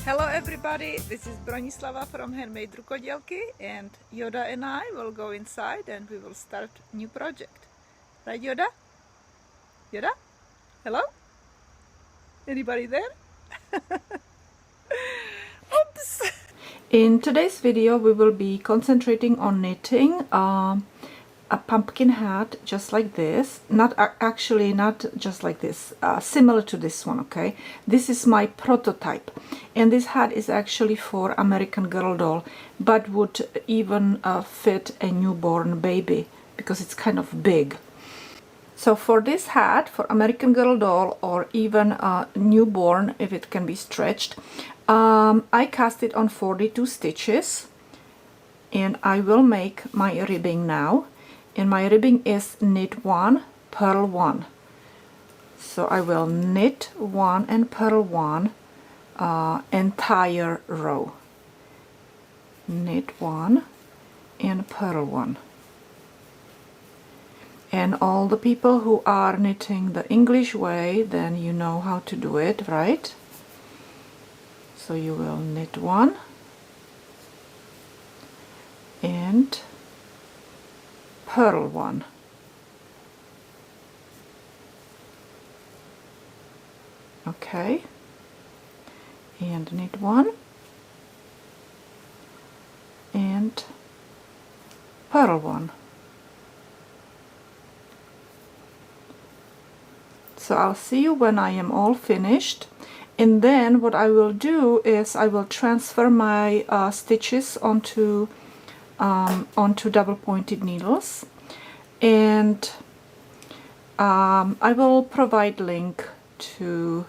Hello everybody, this is Bronislava from HandMadeRukodelky, and Yoda and I will go inside and we will start new project. Right, Yoda? Yoda? Hello? Anybody there? Oops! In today's video we will be concentrating on knitting a pumpkin hat just like this. Not just like this, similar to this one, okay? This is my prototype, and this hat is actually for American Girl doll, but would even fit a newborn baby because it's kind of big. So for this hat, for American Girl doll or even a newborn if it can be stretched, I cast it on 42 stitches, and I will make my ribbing now. And my ribbing is knit 1, purl 1. So I will knit 1 and purl 1 entire row. Knit 1 and purl 1. And all the people who are knitting the English way, then you know how to do it, right? So you will knit 1 and purl 1. Okay, and knit 1 and purl 1. So I'll see you when I am all finished, and then what I will do is I will transfer my stitches onto double pointed needles, and I will provide link to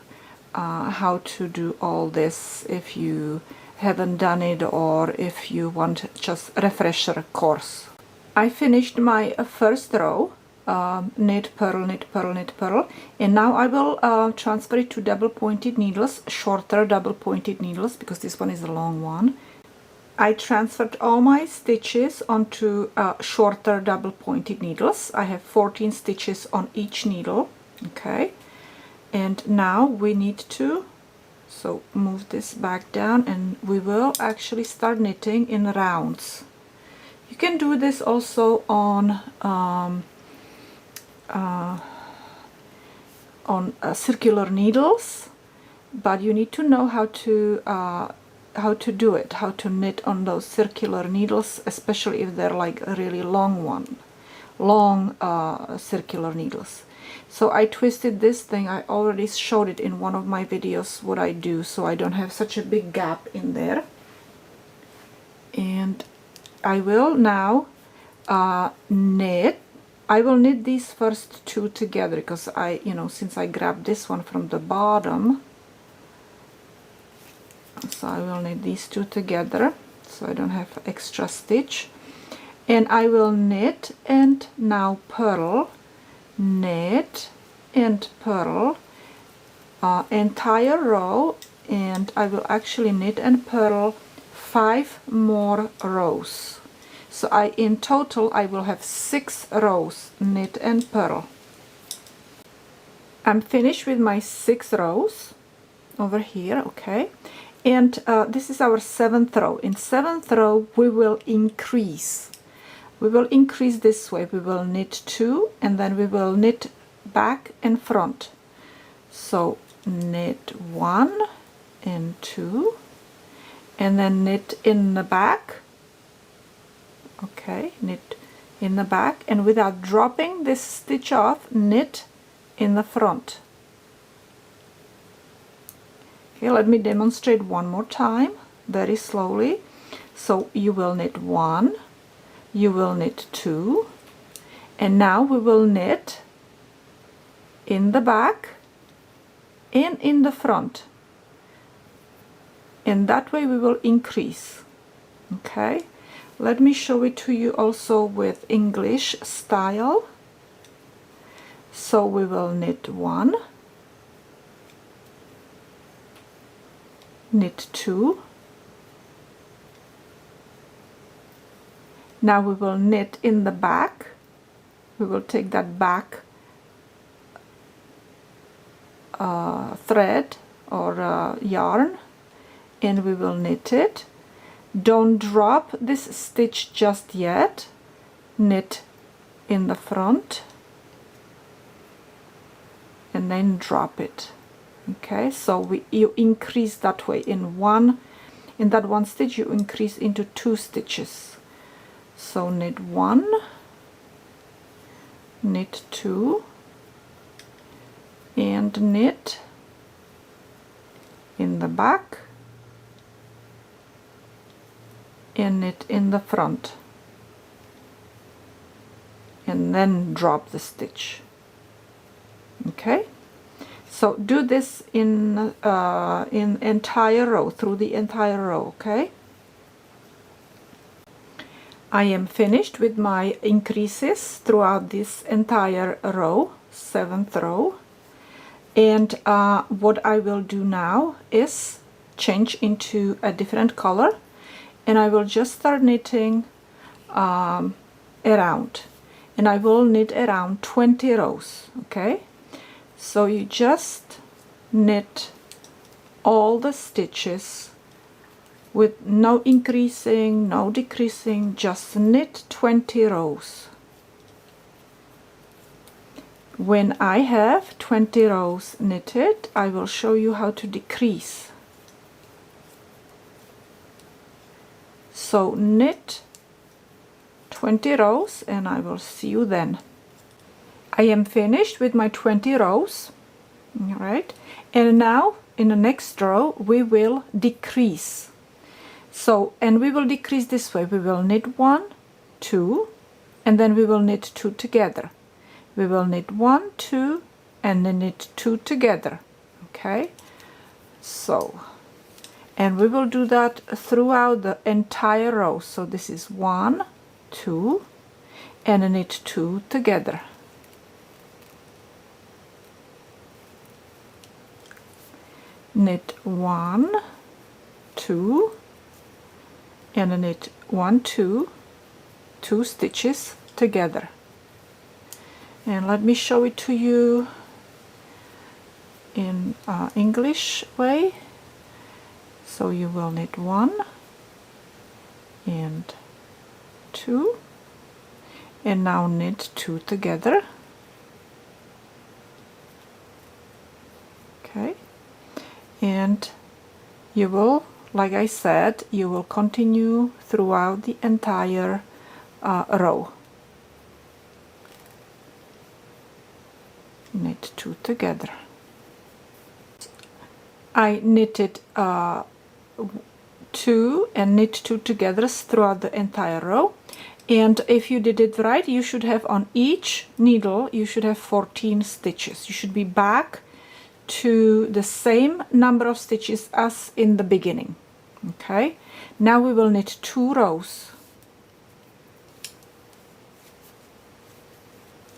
how to do all this if you haven't done it, or if you want just a refresher course. I finished my first row, knit, purl, knit, purl, knit, purl, and now I will transfer it to double pointed needles, shorter double pointed needles, because this one is a long one. I transferred all my stitches onto shorter double pointed needles. I have 14 stitches on each needle. Okay, and now we need to move this back down, and we will actually start knitting in rounds. You can do this also on circular needles, but you need to know how to do it, how to knit on those circular needles, especially if they're like a really long circular needles. So I twisted this thing. I already showed it in one of my videos what I do, so I don't have such a big gap in there. And I will now knit. I will knit these first two together because since I grabbed this one from the bottom, so I will knit these two together so I don't have extra stitch, and I will knit and now purl, knit and purl entire row, and I will actually knit and purl 5 more rows. So in total I will have 6 rows knit and purl. I'm finished with my 6 rows over here, okay. And this is our 7th row. In 7th row we will increase. We will increase this way. We will knit 2 and then we will knit back and front. So knit 1 and 2 and then knit in the back. Okay, knit in the back, and without dropping this stitch off, knit in the front. Okay, let me demonstrate one more time very slowly. So you will knit 1, you will knit 2, and now we will knit in the back and in the front, and that way we will increase. Okay, let me show it to you also with English style. So we will knit 1, knit 2, now we will knit in the back. We will take that back thread or yarn and we will knit it. Don't drop this stitch just yet. Knit in the front and then drop it. Okay, so you increase that way in that one stitch, you increase into 2 stitches. So knit 1, knit 2, and knit in the back and knit in the front, and then drop the stitch. Okay, so do this in entire row, through the entire row. Okay, I am finished with my increases throughout this entire row, 7th row. And what I will do now is change into a different color, and I will just start knitting around, and I will knit around 20 rows. Okay, so you just knit all the stitches with no increasing, no decreasing, just knit 20 rows. When I have 20 rows knitted, I will show you how to decrease. So knit 20 rows and I will see you then. I am finished with my 20 rows. All right, and now in the next row we will decrease. So, and we will decrease this way. We will knit 1, 2, and then we will knit 2 together. We will knit 1, 2, and then knit 2 together. Okay, so, and we will do that throughout the entire row. So this is 1, 2, and knit 2 together. Knit 1, 2, and knit 1, 2, 2 stitches together. And let me show it to you in English way. So you will knit 1 and 2, and now knit 2 together. Okay, and you will, like I said, you will continue throughout the entire row. Knit 2 together. I knitted 2 and knit 2 together throughout the entire row, and if you did it right, you should have on each needle, you should have 14 stitches. You should be back to the same number of stitches as in the beginning. Okay, now we will knit 2 rows.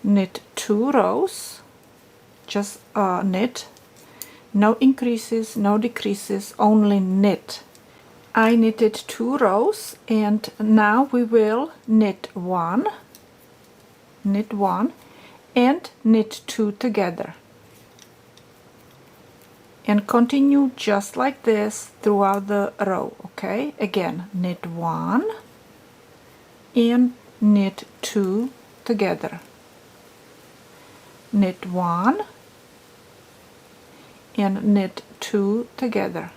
Knit 2 rows, just knit, no increases, no decreases, only knit. I knitted 2 rows, and now we will knit 1, and knit 2 together, and continue just like this throughout the row. Okay, again, knit 1 and knit 2 together, knit 1 and knit 2 together.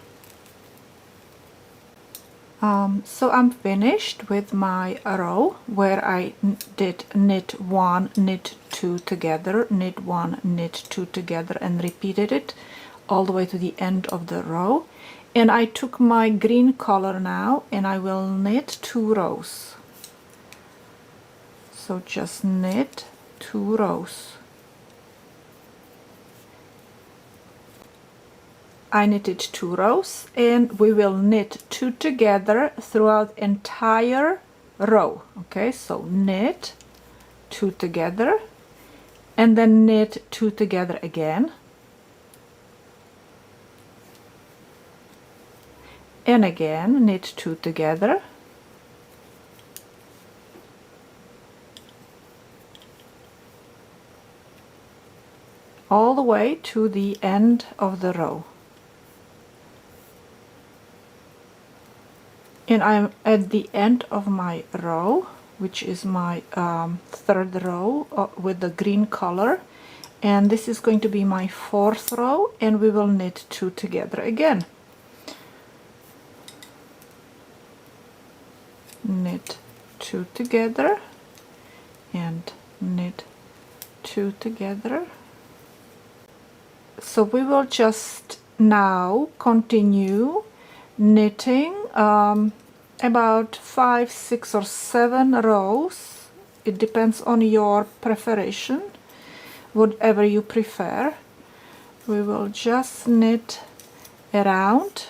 So I'm finished with my row where I did knit 1, knit 2 together, knit 1, knit 2 together, and repeated it all the way to the end of the row. And I took my green color now and I will knit 2 rows. So just knit 2 rows. I knitted 2 rows, and we will knit 2 together throughout entire row. Okay, so knit 2 together and then knit 2 together again, and again knit 2 together, all the way to the end of the row. and I'm at the end of my row, which is my third row with the green color, and this is going to be my fourth row, and we will knit 2 together again. Knit 2 together and knit 2 together. So we will just now continue knitting about 5, 6 or 7 rows. It depends on your preparation, whatever you prefer. We will just knit around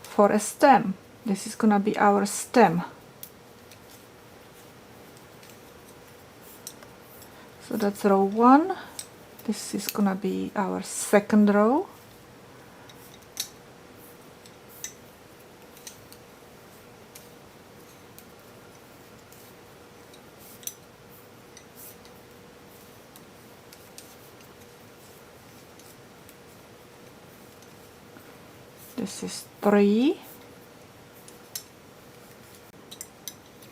for a stem. This is gonna be our stem. So that's row 1. This is gonna be our second row. This is 3.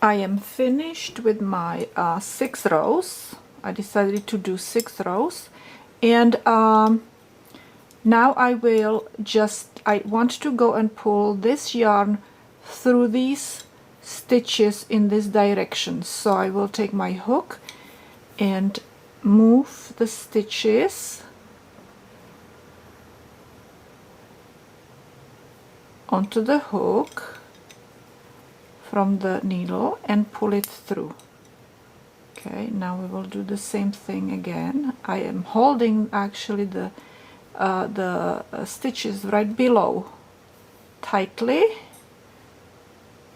I am finished with my 6 rows. I decided to do 6 rows, and now I want to go and pull this yarn through these stitches in this direction. So I will take my hook and move the stitches onto the hook from the needle and pull it through. Okay, now we will do the same thing again. I am holding actually the stitches right below tightly,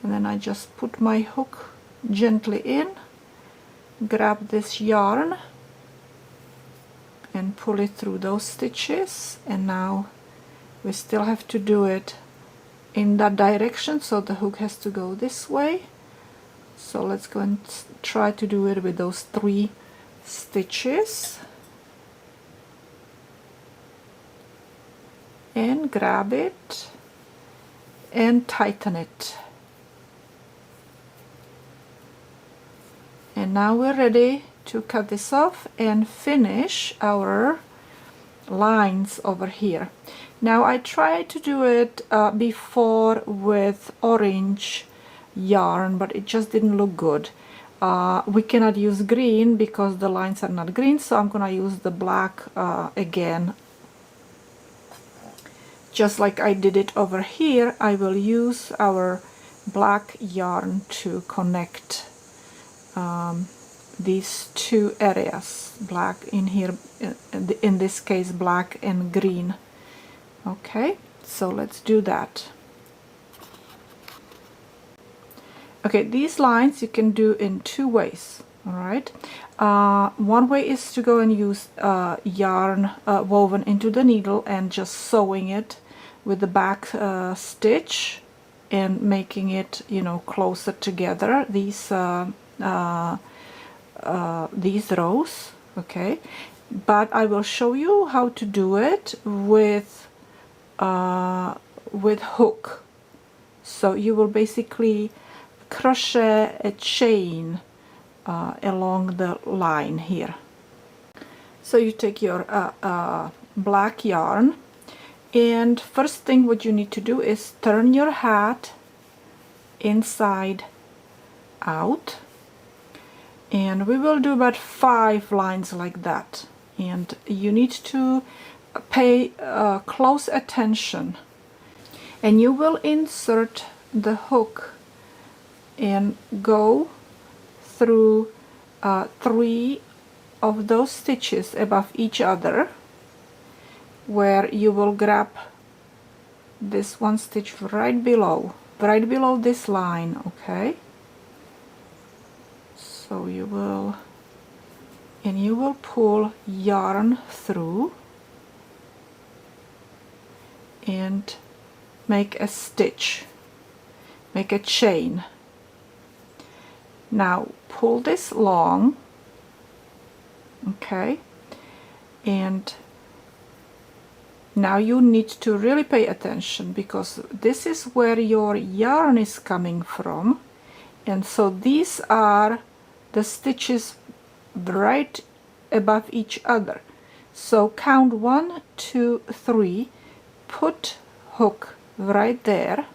and then I just put my hook gently in, grab this yarn and pull it through those stitches, and now we still have to do it in that direction, so the hook has to go this way. So let's go and try to do it with those 3 stitches, and grab it and tighten it. And now we're ready to cut this off and finish our lines over here. Now I tried to do it before with orange yarn, but it just didn't look good. We cannot use green because the lines are not green, so I'm gonna use the black again. Just like I did it over here, I will use our black yarn to connect these 2 areas, black in here, in this case black and green. Okay, so let's do that. Okay, these lines you can do in 2 ways. All right, one way is to go and use yarn woven into the needle and just sewing it with the back stitch and making it, you know, closer together, these rows. Okay, but I will show you how to do it with hook. So you will basically crochet a chain along the line here. So you take your black yarn, and first thing what you need to do is turn your hat inside out, and we will do about 5 lines like that, and you need to pay close attention, and you will insert the hook and go through 3 of those stitches above each other, where you will grab this 1 stitch right below this line. Okay, so you will pull yarn through and make a stitch, make a chain. Now pull this long, okay, and Now you need to really pay attention, because this is where your yarn is coming from, and so these are the stitches right above each other. So count 1, 2, 3, put hook right there,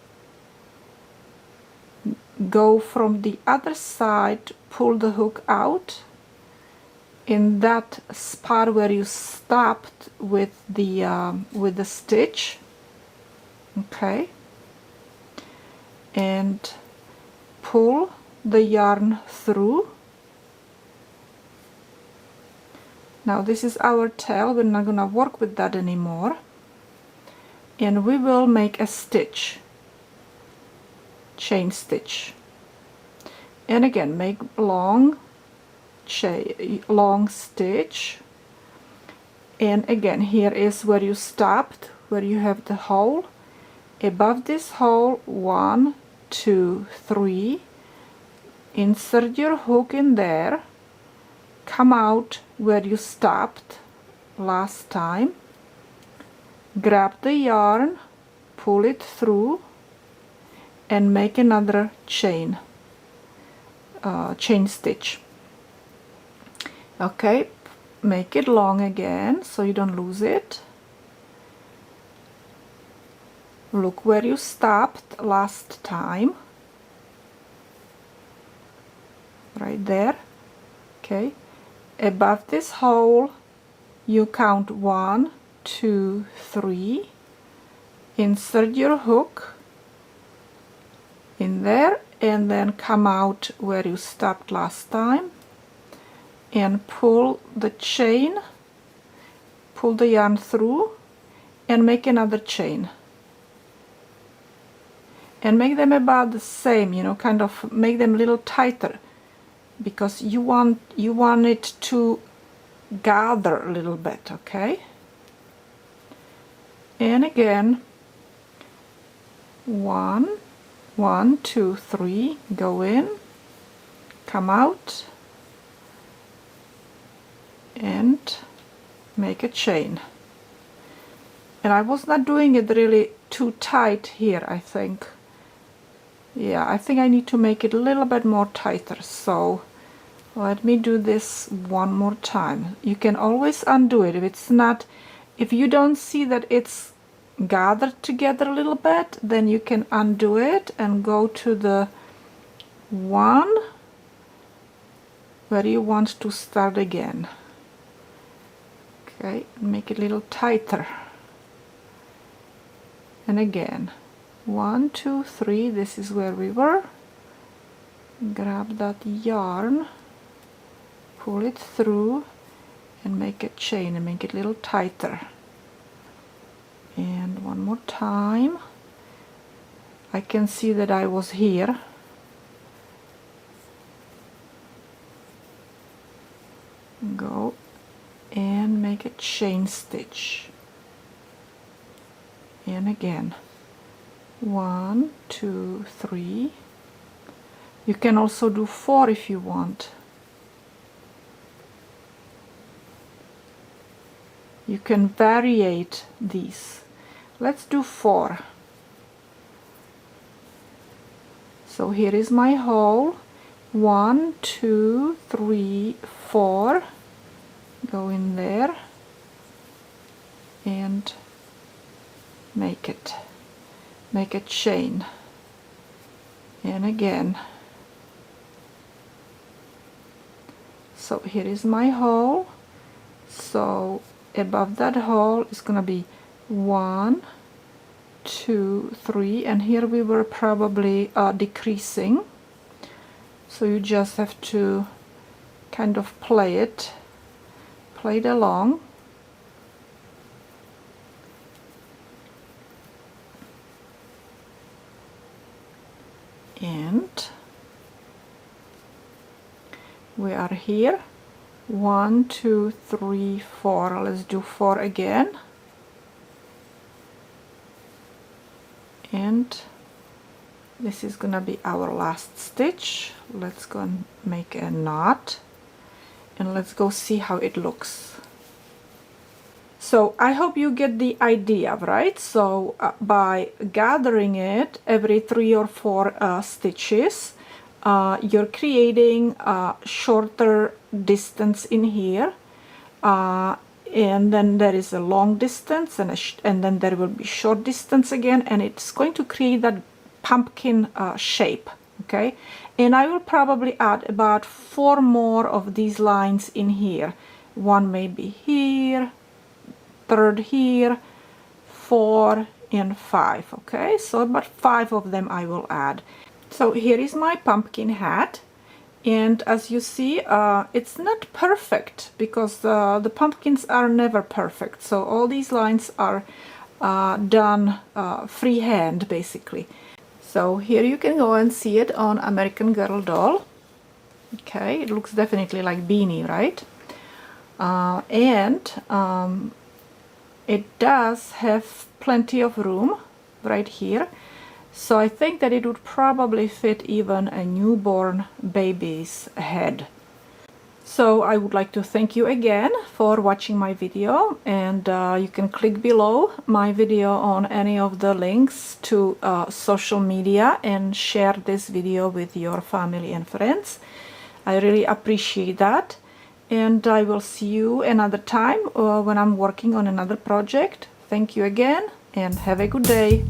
go from the other side, pull the hook out in that spot where you stopped with the stitch, okay, and pull the yarn through. Now this is our tail, we're not gonna work with that anymore, and we will make a stitch, chain stitch, and again make long stitch, and again here is where you stopped, where you have the hole. Above this hole, 1, 2, 3, insert your hook in there, come out where you stopped last time, grab the yarn, pull it through, and make another chain stitch. Okay, make it long again so you don't lose it. Look where you stopped last time, right there. Okay, above this hole you count 1, 2, 3, insert your hook in there, and then come out where you stopped last time and pull the chain, pull the yarn through, and make another chain, and make them about the same, you know, kind of make them a little tighter, because you want it to gather a little bit, okay? And again, 1, 1, 2, 3, go in, come out, and make a chain. And I was not doing it really too tight here, I think. Yeah, I think I need to make it a little bit more tighter, so let me do this one more time. You can always undo it if you don't see that it's gathered together a little bit, then you can undo it and go to the one where you want to start again. Okay, make it a little tighter, and again, 1, 2, 3, this is where we were. Grab that yarn, pull it through, and make a chain and make it a little tighter. And one more time. I can see that I was here. Go and make a chain stitch, and again, 1, 2, 3. You can also do 4 if you want. You can variate these. Let's do 4. So here is my hole. 1, 2, 3, 4. Go in there and make a chain, and again. So here is my hole, so above that hole is gonna be 1, 2, 3, and here we were probably decreasing, so you just have to kind of play it along. And we are here. 1, 2, 3, 4. Let's do 4 again. And this is gonna be our last stitch. Let's go and make a knot, and let's go see how it looks. So I hope you get the idea, right? So by gathering it every 3 or 4 stitches, you're creating a shorter distance in here, and then there is a long distance, and then there will be short distance again, and it's going to create that pumpkin shape. Okay, and I will probably add about 4 more of these lines in here. One maybe here, third here, 4 and 5. Okay, so about 5 of them I will add. So here is my pumpkin hat, and as you see, it's not perfect because the pumpkins are never perfect. So all these lines are done freehand basically. So here you can go and see it on American Girl doll. Okay, it looks definitely like Beanie, right? And it does have plenty of room right here. So I think that it would probably fit even a newborn baby's head. So I would like to thank you again for watching my video, and you can click below my video on any of the links to social media and share this video with your family and friends. I really appreciate that, and I will see you another time when I'm working on another project. Thank you again, and have a good day.